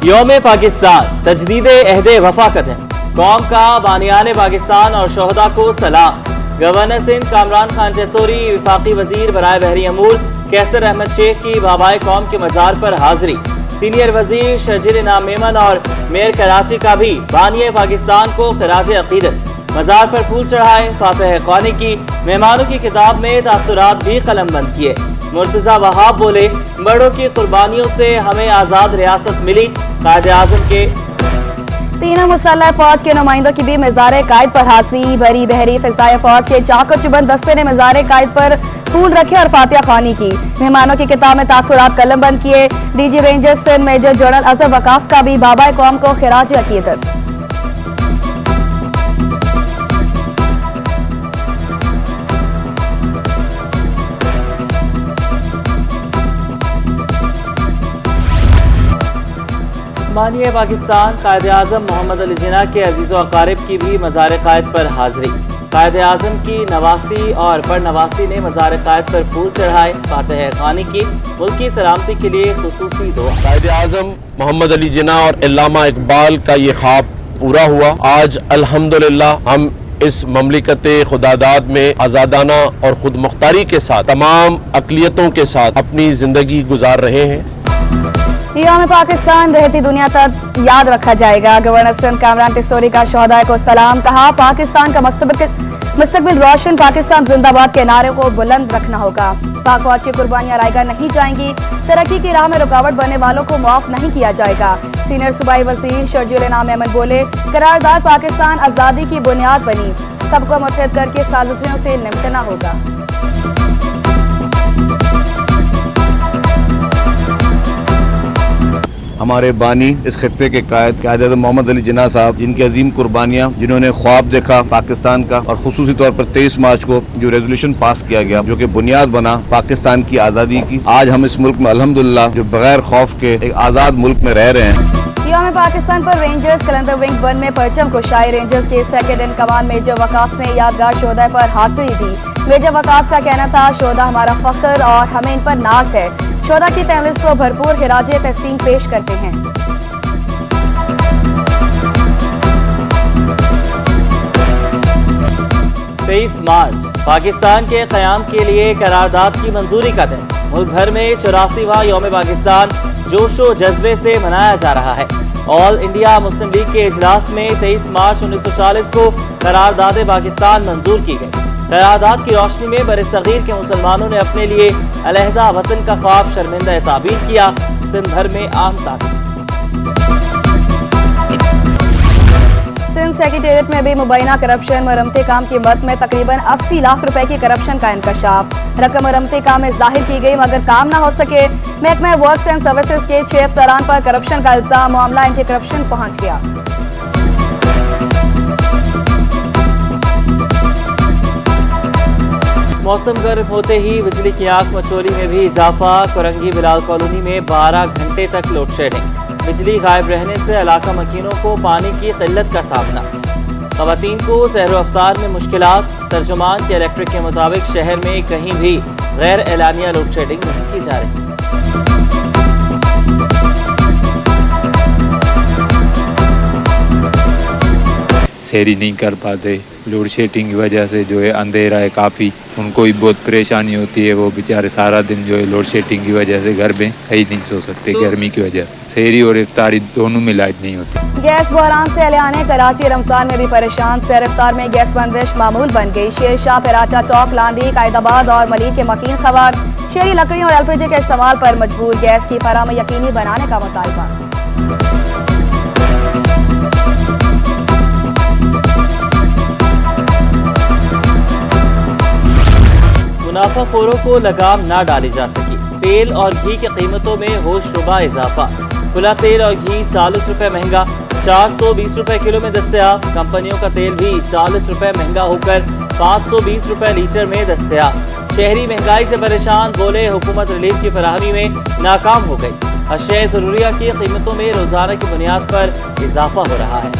यौम पाकिस्तान तजदीद अहद वफा का दिन। कौम का बानियान पाकिस्तान और शोहदा को सलाम। गवर्नर सिंध कामरान खान टेसोरी, वफाकी वजीर बराए बहरी अमूर कैसर अहमद शेख की बाबाए कौम के मजार पर हाजिरी। सीनियर वजीर शर्जील इनाम मेमन और मेयर कराची का भी बानिया पाकिस्तान को खराज अकीदत। मजार पर फूल चढ़ाए, फातह ख्वानी की। मेहमानों की किताब में तासुरात भी कलम बंद किए। मुर्तजा वहाब बोले, बड़ों की कुर्बानियों से हमें आज़ाद रियासत मिली। कायदे आज़म के तीनों मुसल्लह फौज के नुमाइंदों की भी मज़ार कायद पर हाजिरी। बरी बहरी फ़िज़ाए फौज के चाकर चुबंद दस्ते ने मज़ार कायद पर फूल रखे और फातिहा ख्वानी की। मेहमानों की किताब में तासुरात कलम बंद किए। DG Rangers Sindh major general Azhar Waqas का भी बाबाए कौम को खिराज अकीदत। बानिया पाकिस्तान कायदे आज़म मोहम्मद अली जिन्ना के अजीज़ व अकारिब की भी मज़ार कायद पर हाजिरी। कायदे आज़म की नवासी और पर नवासी ने मज़ार कायद पर फूल चढ़ाए, फातह ख्वानी की। मुल्की सलामती के लिए खुसूसी दुआ। कायदे आज़म मोहम्मद अली जिन्ना और अल्लामा इकबाल का ये ख्वाब पूरा हुआ। आज अल्हम्दुलिल्लाह हम इस ममलिकत खुदादाद में आज़ादाना और खुद मुख्तारी के साथ तमाम अक़लियतों के साथ अपनी ज़िंदगी गुजार रहे हैं। यौम पाकिस्तान रहती दुनिया तक याद रखा जाएगा। गवर्नर सिंध कामरान टेसोरी का शोहदा को सलाम। कहा, पाकिस्तान का मुस्तकबिल रोशन, पाकिस्तान जिंदाबाद के नारे को बुलंद रखना होगा। पाक फौज की कुर्बानियां रायगा नहीं जाएंगी। तरक्की की राह में रुकावट बनने वालों को माफ नहीं किया जाएगा। सीनियर सूबाई वजीर शर्जील इनाम मेमन बोले, करारदाद पाकिस्तान आज़ादी की बुनियाद बनी। सबको मुत्तहद करके साजिशों से निपटना होगा। हमारे बानी इस खित्ते के कायद मोहम्मद अली जिन्ना साहब, जिनकी अजीम कुर्बानियां, जिन्होंने ख्वाब देखा पाकिस्तान का, और खुसूसी तौर पर 23 मार्च को जो रेजोल्यूशन पास किया गया जो कि बुनियाद बना पाकिस्तान की आज़ादी की। आज हम इस मुल्क में अल्हम्दुलिल्लाह जो बगैर खौफ के एक आज़ाद मुल्क में रह रहे हैं। यौम पाकिस्तान पर रेंजर्स कलंदर विंग 1 में परचम कुशाई। रेंजर्स के second in command major Waqas ने यादगार शोहदा पर हाजिरी दी। मेजर वकास का कहना था, शोहदा हमारा फख्र और हमें इन पर नाज है। शोहदा की फैमिलीज को भरपूर खिराज तहसीन पेश करते हैं। 23 मार्च पाकिस्तान के क़याम के लिए करारदाद की मंजूरी का दिन। मुल्क भर में 84वां यौम पाकिस्तान जोशो जज्बे से मनाया जा रहा है। ऑल इंडिया मुस्लिम लीग के इजलास में 23 मार्च 1940 को करारदाद पाकिस्तान मंजूर की गई। करारदाद की रोशनी में बरसगीर के मुसलमानों ने अपने लिए अलहदा वतन का ख्वाब शर्मिंदा ताबीर किया। सिंध भर में आम तारीख। सिंध सेक्रेटेरिएट में भी मुबैना करप्शन, मरम्मती काम की मद में तकरीबन 80 लाख रुपए की करप्शन का इंकशाफ। रकम मरम्मती काम में जाहिर की गई मगर काम न हो सके। महकमा वर्क्स एंड सर्विसेज के 6 अफसरान पर करप्शन का इल्जाम। मामला एंटी करप्शन पहुंच गया। मौसम गर्म होते ही बिजली की आंख मचोली में भी इजाफा। कोरंगी बिलाल कॉलोनी में 12 घंटे तक लोड शेडिंग। बिजली गायब रहने से इलाका मकीनों को पानी की किल्लत का सामना। खवातीन को सहर अफ्तार में मुश्किलात। तर्जुमान के इलेक्ट्रिक के मुताबिक शहर में कहीं भी गैर एलानिया लोड शेडिंग नहीं की जा रही। सैरी नहीं कर पाते, लोड शेडिंग की वजह से जो है अंधेरा है काफ़ी, उनको भी बहुत परेशानी होती है। वो बेचारे सारा दिन जो है लोड शेडिंग की वजह से घर में सही नहीं सो सकते गर्मी की वजह से। सैरी और इफ्तारी दोनों में लाइट नहीं होती। गैस बहरान से अलियाने कराची रमजान में भी परेशान। सहर इफ्तार में गैस बंदिश मामूल बन गई। शेर शाह, फिराचा चौक, लांदी, कायदाबाद और मलिक के मकीन खबर शहरी लकड़ियों और LPG के इस्तेमाल पर मजबूर। गैस की फराहमी यकीनी बनाने का मुतालबा। मुनाफाखोरों को लगाम ना डाली जा सकी। तेल और घी की कीमतों में होशरुबा इजाफा। खुला तेल और घी 40 रुपए महंगा, 420 रुपए किलो में दस्तयाब। कंपनियों का तेल भी 40 रुपए महंगा होकर 520 रुपए लीटर में दस्तयाब। शहरी महंगाई से परेशान, बोले हुकूमत रिलीफ की फराहमी में नाकाम हो गई। अशिया ज़रूरिया की कीमतों में रोजाना की बुनियाद पर इजाफा हो रहा है।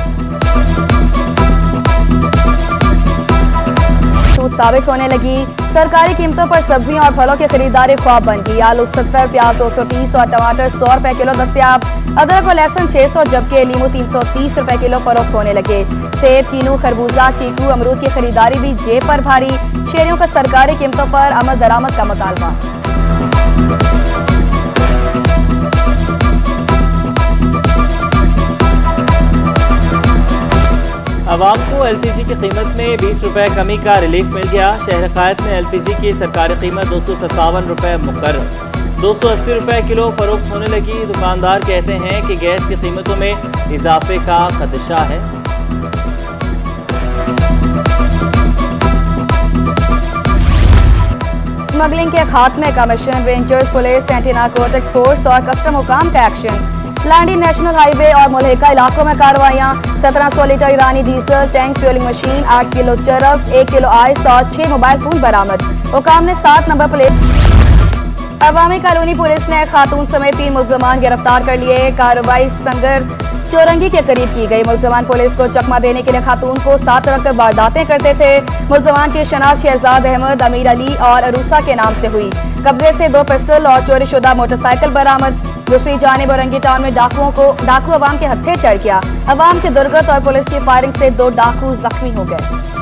महमूद साबित होने लगी। सरकारी कीमतों पर सब्जियों और फलों की खरीदारी ख्वाब बन गई। आलू 70, प्याज 230 और टमाटर 100 रुपए किलो दस्तियाब। अदरक और लहसुन 600 जबकि लीमू 330 रुपए किलो फरोख्त होने लगे। सेब, कीनू, खरबूजा, चीकू, अमरूद की खरीदारी भी जेब पर भारी। शहरियों का सरकारी कीमतों पर अमल दरामद का मुतालबा। अवाम को एलपीजी की कीमत में 20 रुपए कमी का रिलीफ मिल गया। शहर कायद में एलपीजी की सरकारी कीमत 257 रुपए मुकर्रर 280 रुपए किलो फरोख्त होने लगी। दुकानदार कहते हैं कि गैस की कीमतों में इजाफे का खदशा है। स्मगलिंग के खात्मे का mission, rangers, police, anti narcotics force और कस्टम हुकाम का एक्शन। लैंडी नेशनल हाईवे और मुल्हिका इलाकों में कार्रवाइयां। 1700 लीटर ईरानी diesel, tank fuelling machine, 8 kilo चरस, 1 किलो आइस और 6 मोबाइल फोन बरामद। हुकाम ने 7 नंबर प्लेट। अवामी कॉलोनी पुलिस ने खातून समेत 3 मुल्जमान गिरफ्तार कर लिए। कार्रवाई संगर चौरंगी के करीब की गई। मुल्जमान पुलिस को चकमा देने के लिए खातून को साथ रखकर वारदातें करते थे। मुल्जमान की शनाख्त शहजाद अहमद, अमीर अली और अरूसा के नाम से हुई। कब्जे से 2 पिस्टल और चोरीशुदा मोटरसाइकिल बरामद। दूसरी जानिब औरंगी टाउन में डाकू अवाम के हत्थे चढ़ गया। अवाम की दुर्गत और पुलिस की फायरिंग से 2 डाकू जख्मी हो गए।